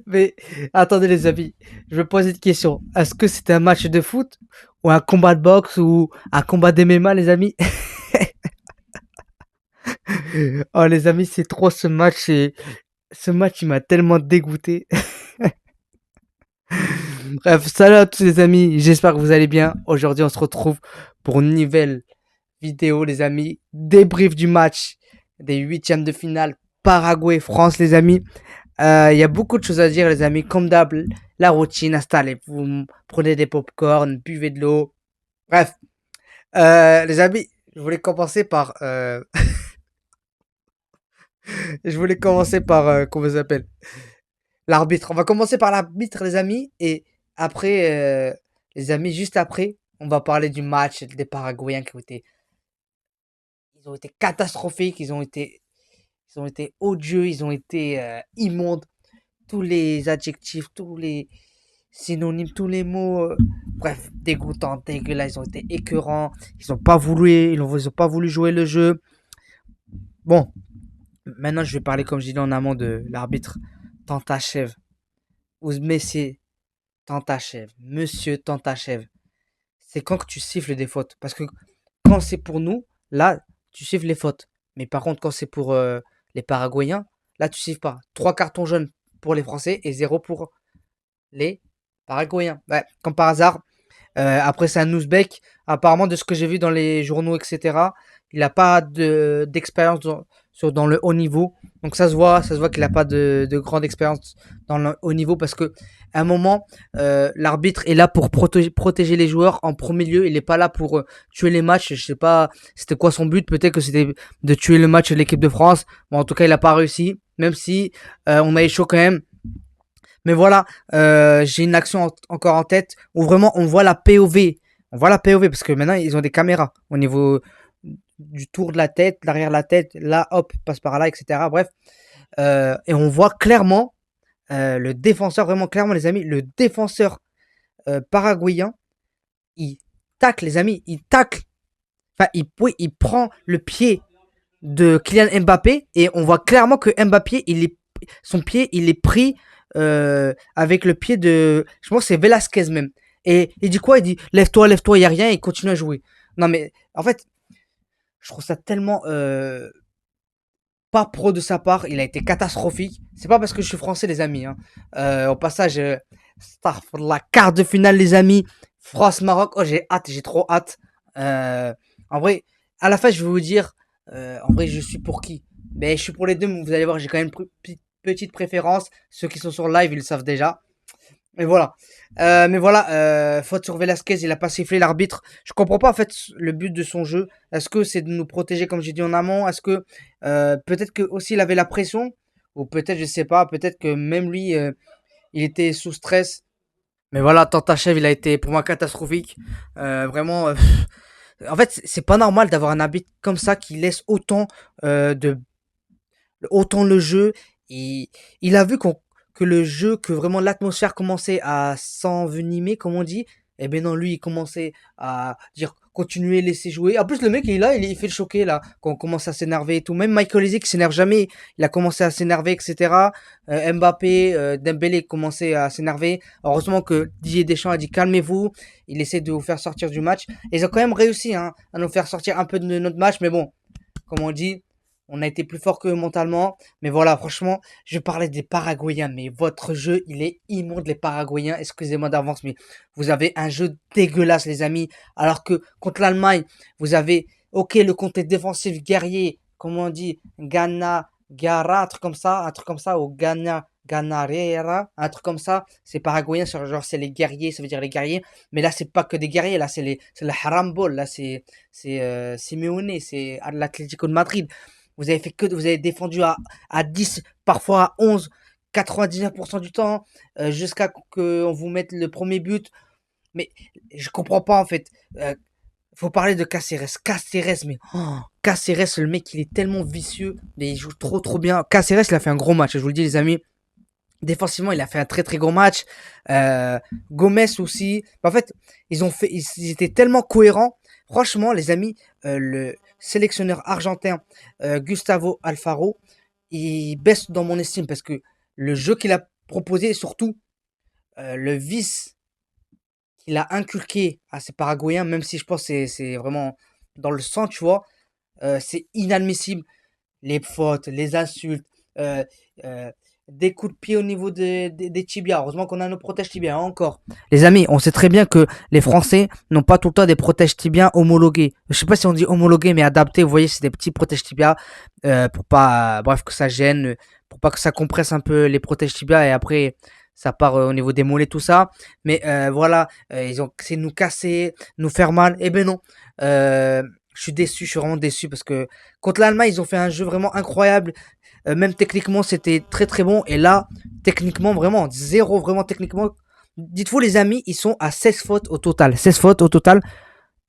Mais attendez les amis, je me pose une question. Est-ce que c'était un match de foot ou un combat de boxe ou un combat d'MMA les amis? Oh les amis, c'est trop ce match et ce match il m'a tellement dégoûté. Bref, salut à tous les amis, j'espère que vous allez bien. Aujourd'hui on se retrouve pour une nouvelle vidéo les amis. Débrief du match des huitièmes de finale Paraguay-France les amis. Il y a beaucoup de choses à dire les amis. Comme d'hab, la routine, installez-vous, prenez des pop-corn, buvez de l'eau. Bref, les amis, je voulais commencer par... je voulais commencer par... comment ça s'appelle? L'arbitre. On va commencer par l'arbitre les amis. Et après, les amis, juste après, on va parler du match des Paraguayens qui ont été... Ils ont été catastrophiques, ils ont été odieux, ils ont été immondes. Tous les adjectifs, tous les synonymes, tous les mots, bref, dégoûtants, dégueulasses, ils ont été écœurants, ils ont pas voulu jouer le jeu. Bon, maintenant je vais parler comme je disais en amont de l'arbitre Tantachev, ou Messi Tantachev, Monsieur Tantachev. C'est quand que tu siffles des fautes, parce que quand c'est pour nous, là, tu siffles les fautes. Mais par contre, quand c'est pour les Paraguayens, là, tu siffles pas. Trois cartons jaunes pour les Français et zéro pour les Paraguayens. Ouais, comme par hasard. Après, c'est un Ouzbek. Apparemment, de ce que j'ai vu dans les journaux, etc., il n'a pas d'expérience dans le haut niveau. Donc ça se voit qu'il n'a pas de grande expérience dans le haut niveau parce que à un moment, l'arbitre est là pour protéger les joueurs en premier lieu. Il n'est pas là pour tuer les matchs. Je sais pas, c'était quoi son but. Peut-être que c'était de tuer le match de l'équipe de France. Bon, en tout cas, il n'a pas réussi. Même si on a échoué quand même. Mais voilà, j'ai une action encore en tête où vraiment on voit la POV. On voit la POV parce que maintenant ils ont des caméras au niveau du tour de la tête, l'arrière de la tête, là hop, passe par là, etc. Bref, et on voit clairement le défenseur, vraiment clairement les amis, le défenseur paraguayen, il tacle les amis, il tacle, enfin oui, il prend le pied de Kylian Mbappé et on voit clairement que Mbappé, son pied, il est pris avec le pied de, je pense que c'est Velasquez même. Et il dit quoi? Il dit lève-toi, il y a rien et il continue à jouer. Non mais en fait, je trouve ça tellement pas pro de sa part. Il a été catastrophique. C'est pas parce que je suis français les amis. Hein. Au passage, la quart de finale les amis. France-Maroc. Oh j'ai hâte, j'ai trop hâte. En vrai, à la fin je vais vous dire, en vrai je suis pour qui? Mais je suis pour les deux, mais vous allez voir, j'ai quand même une petite préférence. Ceux qui sont sur live, ils le savent déjà. Mais voilà, faute sur Velasquez, il a pas sifflé l'arbitre. Je comprends pas en fait le but de son jeu. Est-ce que c'est de nous protéger comme j'ai dit en amont? Est-ce que peut-être que aussi il avait la pression? Ou peut-être, je sais pas, peut-être que même lui, il était sous stress. Mais voilà, Tantachev, il a été pour moi catastrophique. Vraiment, en fait, c'est pas normal d'avoir un arbitre comme ça qui laisse autant le jeu. Il a vu que le jeu, que vraiment l'atmosphère commençait à s'envenimer, comme on dit. Et ben non, lui, il commençait à dire continuer, laisser jouer. En plus, le mec, il est là, il fait le choquer, là, quand on commence à s'énerver et tout. Même Michael Ezek s'énerve jamais. Il a commencé à s'énerver, etc. Mbappé, Dembélé commençait à s'énerver. Heureusement que Didier Deschamps a dit calmez-vous. Il essaie de vous faire sortir du match. Et ils ont quand même réussi hein, à nous faire sortir un peu de notre match. Mais bon, comme on dit, on a été plus fort que mentalement. Mais voilà, franchement, je parlais des Paraguayens. Mais votre jeu, il est immonde, les Paraguayens. Excusez-moi d'avance, mais vous avez un jeu dégueulasse, les amis. Alors que contre l'Allemagne, vous avez, ok, le côté défensif guerrier, comme on dit, Gana, Gara, un truc comme ça, ou Gana, Ganarera, un truc comme ça. C'est paraguayen, genre c'est les guerriers, ça veut dire les guerriers. Mais là, c'est pas que des guerriers, là, c'est le Harambol, là, c'est Simeone, c'est l'Atlético de Madrid. Vous avez défendu à 10, parfois à 11, 99% du temps, jusqu'à qu'on vous mette le premier but. Mais je comprends pas en fait. Faut parler de Caceres. Caceres, mais Caceres, le mec, il est tellement vicieux, mais il joue trop trop bien. Caceres, il a fait un gros match, je vous le dis les amis. Défensivement, il a fait un très très gros match. Gomez aussi. En fait, ils étaient tellement cohérents. Franchement, les amis, le sélectionneur argentin Gustavo Alfaro, il baisse dans mon estime parce que le jeu qu'il a proposé, et surtout le vice qu'il a inculqué à ces Paraguayens, même si je pense que c'est vraiment dans le sang, tu vois, c'est inadmissible. Les fautes, les insultes, euh, euh, des coups de pied au niveau des tibias. Heureusement qu'on a nos protèges tibias, hein, encore. Les amis, on sait très bien que les Français n'ont pas tout le temps des protèges tibias homologués. Je sais pas si on dit homologués, mais adaptés. Vous voyez, c'est des petits protèges tibias pour pas, bref, que ça gêne, pour pas que ça compresse un peu les protèges tibias et après ça part au niveau des mollets, tout ça. Mais voilà, ils ont essayé de nous casser, nous faire mal. Eh ben non. Je suis déçu, je suis vraiment déçu parce que contre l'Allemagne, ils ont fait un jeu vraiment incroyable. Même techniquement, c'était très très bon. Et là, techniquement, vraiment, zéro vraiment techniquement. Dites-vous, les amis, ils sont à 16 fautes au total. 16 fautes au total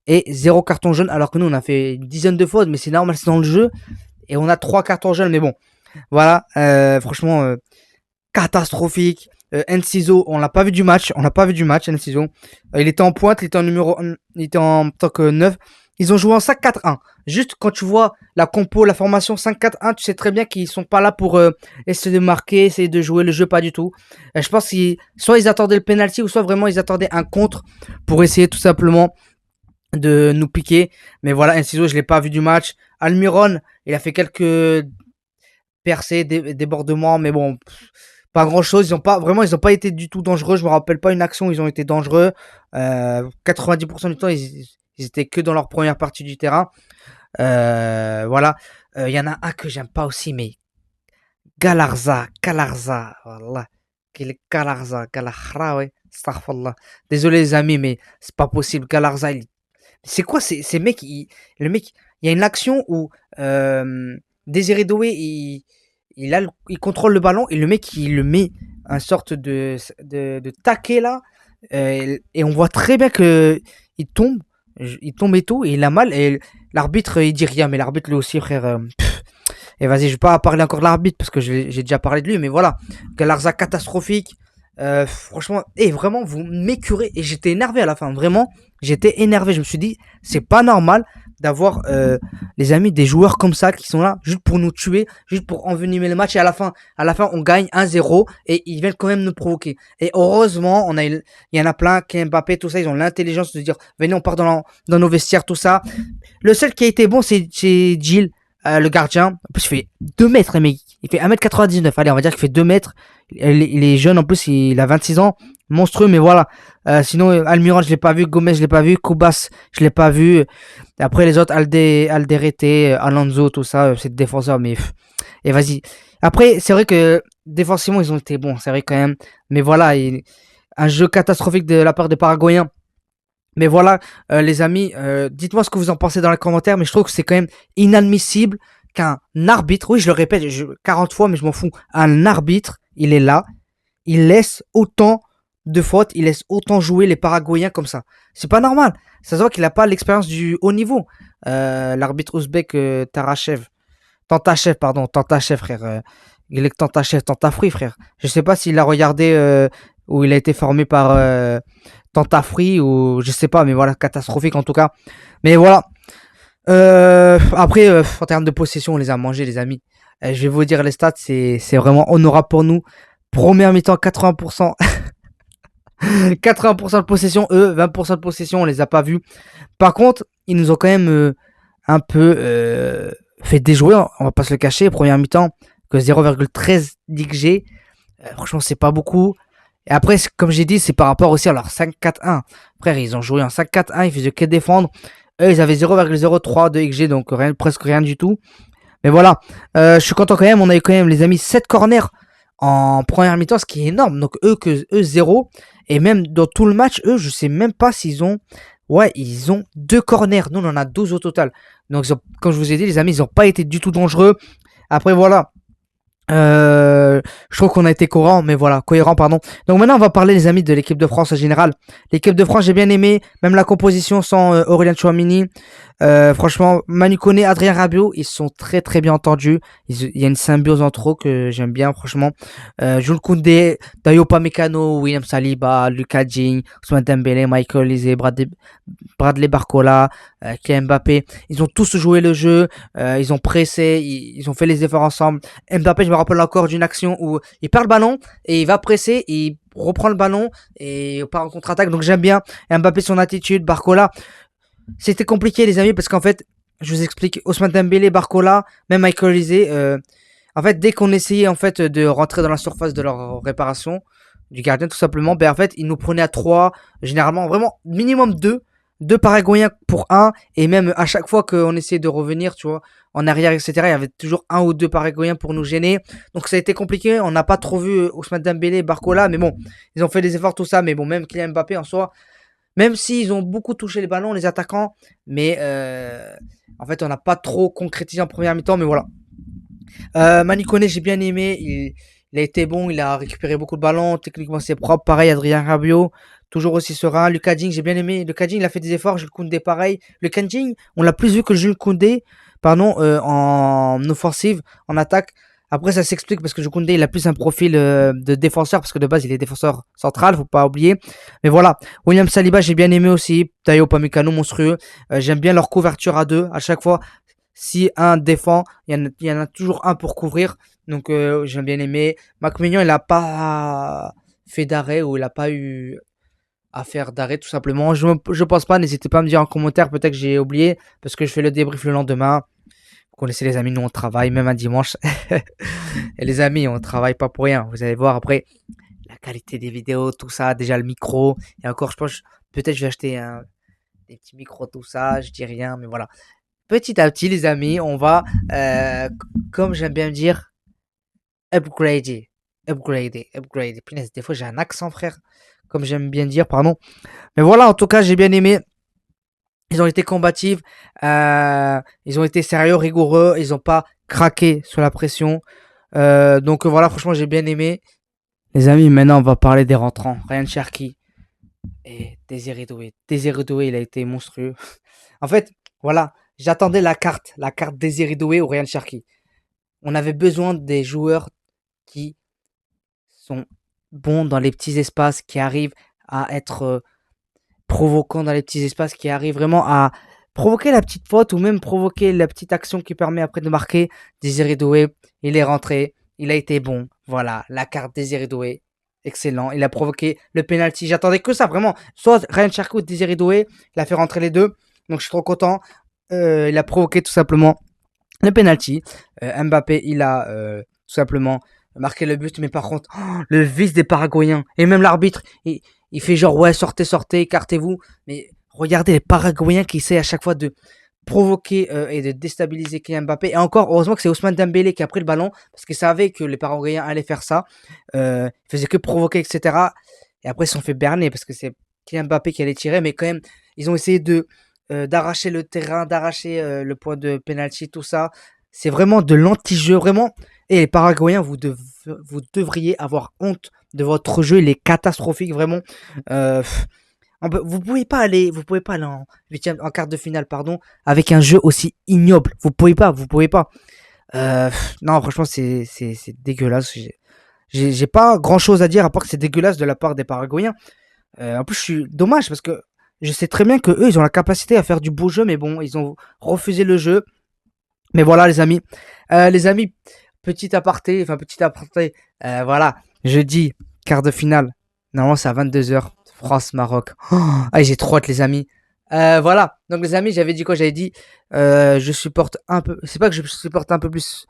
et zéro carton jaune. Alors que nous, on a fait une dizaine de fautes, mais c'est normal, c'est dans le jeu. Et on a 3 cartons jaunes, mais bon. Voilà, franchement, catastrophique. Enciso, on l'a pas vu du match. On l'a pas vu du match, Enciso. Il était en pointe, il était en numéro, il était en tant que 9. Ils ont joué en 5-4-1. Juste quand tu vois la compo, la formation 5-4-1, tu sais très bien qu'ils sont pas là pour essayer de marquer, essayer de jouer le jeu, pas du tout. Je pense qu'ils soit ils attendaient le penalty ou soit vraiment ils attendaient un contre pour essayer tout simplement de nous piquer. Mais voilà, Enciso, je l'ai pas vu du match. Almiron, il a fait quelques percées, débordements, mais bon, pas grand chose. Ils ont pas été du tout dangereux. Je me rappelle pas une action où ils ont été dangereux. 90% du temps, ils étaient que dans leur première partie du terrain. Voilà. Il y en a un que j'aime pas aussi, mais Galarza, voilà. Quel est Galarza, ouais. Astaghfirullah. Désolé les amis, mais c'est pas possible. Galarza, c'est quoi ces mecs, le mec, il y a une action où Désiré Doué, il contrôle le ballon et le mec, il le met un sorte de taquet là. Et on voit très bien que il tombe et tout, et il a mal. Et l'arbitre, il dit rien, mais l'arbitre lui aussi, frère. Et vas-y, je vais pas parler encore de l'arbitre parce que j'ai déjà parlé de lui, mais voilà. Galarza catastrophique. Franchement, et vraiment, vous m'écurez. Et j'étais énervé à la fin, vraiment. J'étais énervé. Je me suis dit, c'est pas normal d'avoir les amis des joueurs comme ça qui sont là juste pour nous tuer, juste pour envenimer le match. Et à la fin, on gagne 1-0 et ils viennent quand même nous provoquer. Et heureusement, il y en a plein, Mbappé, tout ça, ils ont l'intelligence de se dire, venez, on part dans nos vestiaires, tout ça. Le seul qui a été bon, c'est Gilles, le gardien. En plus, il fait 2 mètres, mec. Il fait 1m99. Allez, on va dire qu'il fait 2 mètres. Il est jeune, en plus, il a 26 ans. Monstrueux, mais voilà. Sinon, Almiron, je l'ai pas vu. Gomez, je l'ai pas vu. Koubas, je l'ai pas vu. Après, les autres, Alderete, Alonso, tout ça, c'est des défenseurs, mais... Et vas-y. Après, c'est vrai que défensivement, ils ont été bons. C'est vrai quand même. Mais voilà, un jeu catastrophique de la part des Paraguayens. Mais voilà, les amis, dites-moi ce que vous en pensez dans les commentaires, mais je trouve que c'est quand même inadmissible qu'un arbitre, oui, je le répète 40 fois, mais je m'en fous, un arbitre, il est là, il laisse autant de fautes, il laisse autant jouer les Paraguayens comme ça. C'est pas normal. Ça se voit qu'il n'a pas l'expérience du haut niveau. L'arbitre ouzbek Tantachev, frère. Il est Tantafri, frère. Je sais pas s'il a regardé où il a été formé par Tantafri ou je sais pas, mais voilà, catastrophique en tout cas. Mais voilà. Après, en termes de possession, on les a mangés, les amis. Je vais vous dire les stats, c'est vraiment honorable pour nous. Première mi-temps, 80%. 80% de possession, eux, 20% de possession, on les a pas vus. Par contre, ils nous ont quand même un peu fait déjouer, on va pas se le cacher. Première mi-temps, que 0,13 d'XG. Franchement, c'est pas beaucoup. Et après, comme j'ai dit, c'est par rapport aussi à leur 5-4-1. Frère, ils ont joué en 5-4-1, ils faisaient que défendre. Eux, ils avaient 0,03 de XG, donc presque rien du tout. Mais voilà, je suis content quand même. On a eu quand même, les amis, 7 corners en première mi-temps, ce qui est énorme. Donc eux, 0. Et même dans tout le match, eux, je sais même pas s'ils ont... Ouais, ils ont 2 corners. Nous, on en a 12 au total. Donc, comme je vous ai dit, les amis, ils n'ont pas été du tout dangereux. Après, voilà. Je trouve qu'on a été cohérent, pardon. Donc maintenant on va parler les amis de l'équipe de France en général. L'équipe de France j'ai bien aimé, même la composition sans Aurélien Tchouameni. Franchement, Manu Koné, Adrien Rabiot, ils sont très très bien entendus. Il y a une symbiose entre eux que j'aime bien franchement. Jules Koundé, Dayo Upamecano, William Saliba, Lucas Digne, Ousmane Dembélé, Michael Olise, Bradley Barcola, Kylian Mbappé. Ils ont tous joué le jeu, ils ont pressé, ils ont fait les efforts ensemble. Mbappé, je me me rappelle encore d'une action où il perd le ballon et il va presser, il reprend le ballon et il part en contre-attaque. Donc j'aime bien. Et Mbappé, son attitude, Barcola. C'était compliqué les amis parce qu'en fait, je vous explique, Ousmane Dembélé, Barcola, même Michael Olise, en fait, dès qu'on essayait en fait de rentrer dans la surface de leur réparation, du gardien tout simplement, ben en fait, ils nous prenaient à 3, généralement vraiment minimum 2, 2 Paraguayens pour un, et même à chaque fois qu'on essayait de revenir, tu vois, en arrière, etc., il y avait toujours un ou deux Paraguayens pour nous gêner. Donc ça a été compliqué, on n'a pas trop vu Ousmane Dembélé, Barcola, mais bon, ils ont fait des efforts, tout ça, mais bon, même Kylian Mbappé en soi, même s'ils ont beaucoup touché les ballons, les attaquants, mais en fait, on n'a pas trop concrétisé en première mi-temps, mais voilà. Manu Koné, j'ai bien aimé. Il a été bon, il a récupéré beaucoup de ballons. Techniquement, c'est propre. Pareil, Adrien Rabiot, toujours aussi serein. Lucas Digne, j'ai bien aimé. Lucas Digne, il a fait des efforts. Jules Koundé, pareil. Lucas Digne, on l'a plus vu que Jules Koundé, pardon, en offensive, en attaque. Après, ça s'explique parce que Jules Koundé, il a plus un profil de défenseur, parce que de base, il est défenseur central, faut pas oublier. Mais voilà. William Saliba, j'ai bien aimé aussi. Tayo Pamecano, monstrueux. J'aime bien leur couverture à deux. À chaque fois, si un défend, il y en a toujours un pour couvrir. Donc j'ai bien aimé. Mac Mignon, il n'a pas fait d'arrêt ou il n'a pas eu à faire d'arrêt tout simplement. Je pense pas, n'hésitez pas à me dire en commentaire, peut-être que j'ai oublié, parce que je fais le débrief le lendemain. Vous connaissez les amis, nous on travaille, même un dimanche. Et les amis, on travaille pas pour rien. Vous allez voir après la qualité des vidéos, tout ça, déjà le micro. Et encore, je pense, peut-être je vais acheter des petits micros, tout ça, je dis rien, mais voilà. Petit à petit, les amis, on va, comme j'aime bien dire, upgrader. Upgrader. Punaise, des fois j'ai un accent, frère. Comme j'aime bien dire, pardon. Mais voilà, en tout cas, j'ai bien aimé. Ils ont été combatifs. Ils ont été sérieux, rigoureux. Ils n'ont pas craqué sous la pression. Donc voilà, franchement, j'ai bien aimé. Les amis, maintenant, on va parler des rentrants. Ryan Cherki et Désiré Doué. Désiré Doué, il a été monstrueux. En fait, voilà, j'attendais la carte Désiré Doué au Ryan Cherki. On avait besoin des joueurs qui sont bons dans les petits espaces, qui arrivent à être provoquants dans les petits espaces, qui arrivent vraiment à provoquer la petite faute ou même provoquer la petite action qui permet après de marquer. Désiré Doué, il est rentré, il a été bon. Voilà, la carte Désiré Doué, excellent. Il a provoqué le penalty. J'attendais que ça, vraiment. Soit Ryan Cherki ou Désiré Doué, il a fait rentrer les deux. Donc je suis trop content. Il a provoqué tout simplement le penalty. Mbappé, il a tout simplement marqué le but, mais par contre, le vice des Paraguayens et même l'arbitre, il fait genre ouais, sortez, écartez-vous. Mais regardez les Paraguayens qui essaient à chaque fois de provoquer et de déstabiliser Kylian Mbappé. Et encore, heureusement que c'est Ousmane Dembélé qui a pris le ballon parce qu'il savait que les Paraguayens allaient faire ça. Il faisait que provoquer, etc. Et après, ils se sont fait berner parce que c'est Kylian Mbappé qui allait tirer, mais quand même, ils ont essayé de d'arracher le terrain, d'arracher le point de penalty, tout ça. C'est vraiment de l'anti-jeu, vraiment. Et les Paraguayens, vous devriez avoir honte de votre jeu. Il est catastrophique, vraiment. Vous pouvez pas aller en huitième, en quart de finale, pardon, avec un jeu aussi ignoble. Vous pouvez pas. Non, franchement, c'est dégueulasse. J'ai pas grand chose à dire à part que c'est dégueulasse de la part des Paraguayens. En plus, je suis dommage parce que je sais très bien que eux, ils ont la capacité à faire du beau jeu, mais bon, ils ont refusé le jeu. Mais voilà, les amis. Les amis, petit aparté. Voilà, jeudi, quart de finale. Normalement, c'est à 22h. France-Maroc. Oh, ah, j'ai trop hâte, les amis. Voilà. Donc, les amis, j'avais dit quoi? J'avais dit, je supporte un peu. C'est pas que je supporte un peu plus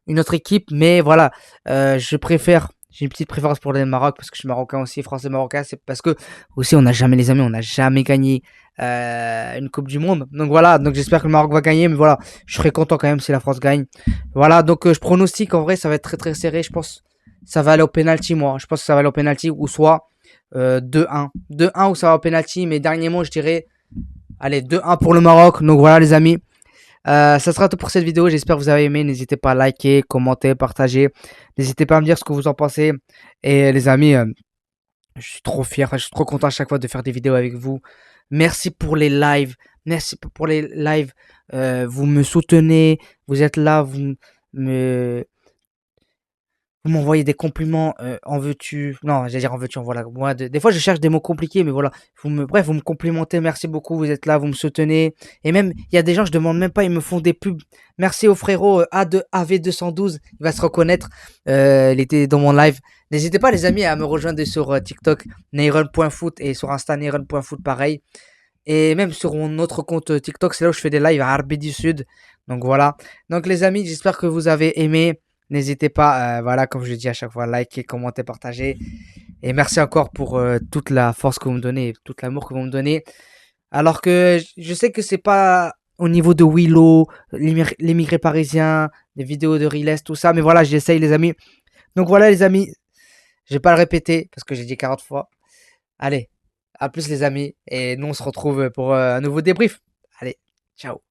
une autre équipe, mais voilà. Je préfère. J'ai une petite préférence pour le Maroc parce que je suis marocain aussi, français marocain. C'est parce que aussi, on n'a jamais, les amis, on n'a jamais gagné une Coupe du Monde. Donc voilà. Donc j'espère que le Maroc va gagner, mais voilà, je serais content quand même si la France gagne. Voilà. Donc je pronostique en vrai, ça va être très très serré. Je pense ça va aller au penalty, moi. Je pense que ça va aller au penalty ou soit 2-1. 2-1 ou ça va au penalty, mais dernier mot, je dirais, allez, 2-1 pour le Maroc. Donc voilà, les amis. Ça sera tout pour cette vidéo. J'espère que vous avez aimé. N'hésitez pas à liker, commenter, partager. N'hésitez pas à me dire ce que vous en pensez. Et les amis, je suis trop fier. Je suis trop content à chaque fois de faire des vidéos avec vous. Merci pour les lives. Merci pour les lives. Vous me soutenez. Vous êtes là. Me, Vous m'envoyez des compliments, en veux-tu? Non, j'allais dire en veux-tu, voilà. Moi, des fois, je cherche des mots compliqués, mais voilà. Bref, vous me complimentez, merci beaucoup, vous êtes là, vous me soutenez. Et même, il y a des gens, je demande même pas, ils me font des pubs. Merci au frérot AV212, il va se reconnaître. Il était dans mon live. N'hésitez pas, les amis, à me rejoindre sur TikTok, nairon.foot, et sur Insta, nairon.foot, pareil. Et même sur mon autre compte TikTok, c'est là où je fais des lives à Arabie du Sud. Donc voilà. Donc les amis, j'espère que vous avez aimé. N'hésitez pas, voilà, comme je dis à chaque fois, liker, commenter, partager. Et merci encore pour toute la force que vous me donnez, tout l'amour que vous me donnez. Alors que je sais que c'est pas au niveau de Willow, l'émigré parisien, des vidéos de Riles, tout ça. Mais voilà, j'essaye les amis. Donc voilà les amis, je vais pas le répéter parce que j'ai dit 40 fois. Allez, à plus les amis. Et nous on se retrouve pour un nouveau débrief. Allez, ciao.